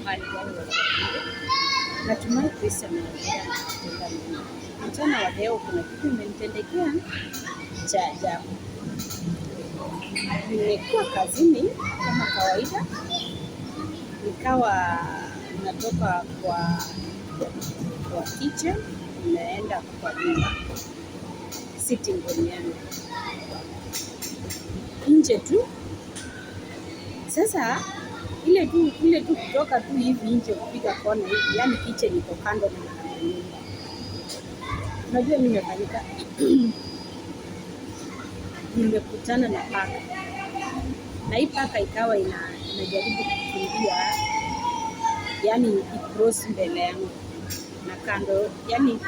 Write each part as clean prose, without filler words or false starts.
mahali gani wasafiri. Natumai Kristo anaendelea kutenda mema. Mchana wa leo kuna kitu imenitendekea cha ajabu. Nimekuwa kazini kama kawaida, nikawa natoka kwa kitchen naenda kwa nyumba, sitting room yangu nje tu. Sasa ile tu kutoka tu hivi nje kupiga kona hivi, yani kitchen iko kando na nyumba. Unajua mimi nimefanyika nimekutana na paka, na hii paka ikawa inajaribu kukimbia, yani ikross mbele yangu na kando, yani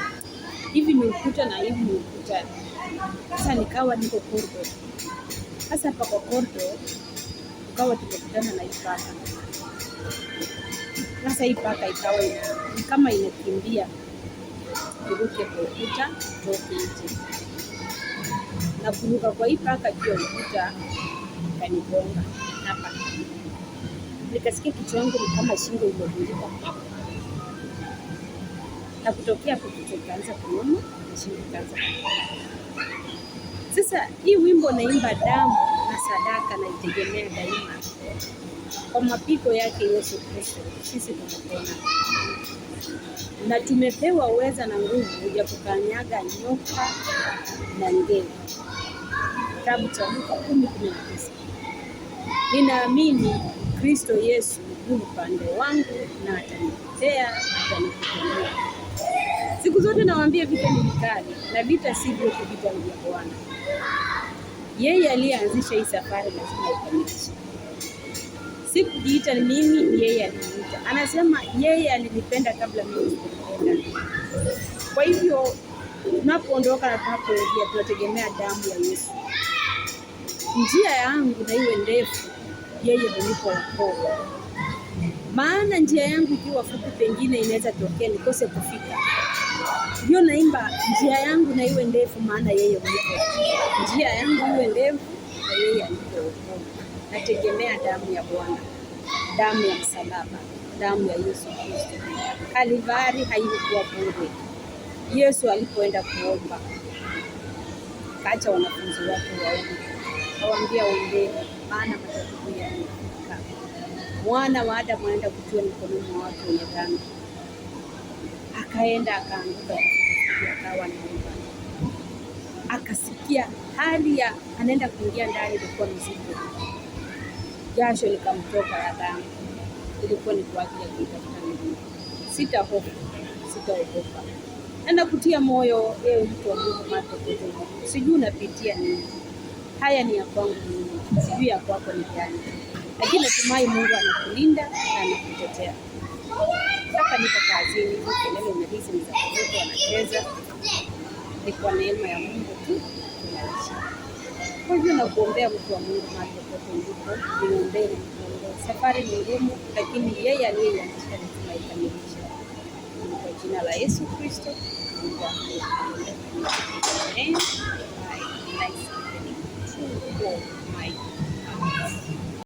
hivi ni ukuta na hivi ni ukuta. Sasa nikawa niko corridor. Sasa hapa kwa corridor tukawa tumekutana na hii paka. Sasa hii paka ikawa kama inakimbia kuruke kwa ukuta toke nje, na kuruka kwa hii paka juu ya ukuta kanigonga hapa. Nikasikia kichwa changu ni kama shingo imevunjika, na kutokea hapo kichwa kikaanza kuuma na shingo ikaanza kuuma. Sasa hii wimbo naimba damu na sadaka na itegemea daima, kwa mapigo yake Yesu Kristo sisi tumepona, na tumepewa uweza na nguvu ya kukanyaga nyoka na ngeu. Kitabu cha Luka 10:19. Ninaamini Kristo Yesu yu upande wangu na atanitetea, atanipigania. Siku zote nawaambia vita ni vikali, na vita si vyetu, vita ni vya Bwana. Yeye aliyeanzisha hii safari lazima ikamilishe. Sikujiita ni mimi, ni yeye aliniita. Anasema yeye alinipenda kabla mimi sijampenda. Kwa hivyo tunapoondoka na tunapoingia tunategemea damu ya Yesu. Njia yangu na iwe ndefu, yeye hunipa wokovu. Maana njia yangu ikiwa fupi, pengine inaweza tokea nikose kufika. Ndio naimba njia yangu na iwe ndefu, maana yeye hunipa. Njia yangu iwe ndefu na yeye anipe wokovu. Nategemea damu ya Bwana, damu ya msalaba, damu ya Yesu Kristo. Kalvari haikuwa bure. Yesu alipoenda kuomba, kaacha wanafunzi wake waombe, kawaambia ombeni, maana matatizo yamefika. Mwana wa Adamu anaenda kutiwa mikononi mwa watu wenye dhambi. Akaenda akaanguka, akawa anaomba, akasikia hali ya anaenda kuingia ndani, ilikuwa mzigo, jasho likamtoka ya damu. Ilikuwa ni kwa ajili ya kutafuta Mungu. Sitahofu, sitaogopa. Enda kutia moyo, ewe mtu wa Mungu, macho kote. Sijui unapitia nini. Haya ni ya kwangu mimi, sijui ya kwako ni gani. Lakini natumai Mungu anakulinda na anakutetea. Sasa niko kazini, kelele na hizi ni za watoto wanacheza. Ni kwa neema ya Mungu tu tunaishi. Kwa hivyo nakuombea mtu wa Mungu, macho kote ulipo, niombee. Safari ni ngumu, lakini yeye aliyeanzisha lazima ikamilishe. Kwa jina la Yesu Kristo, Amen.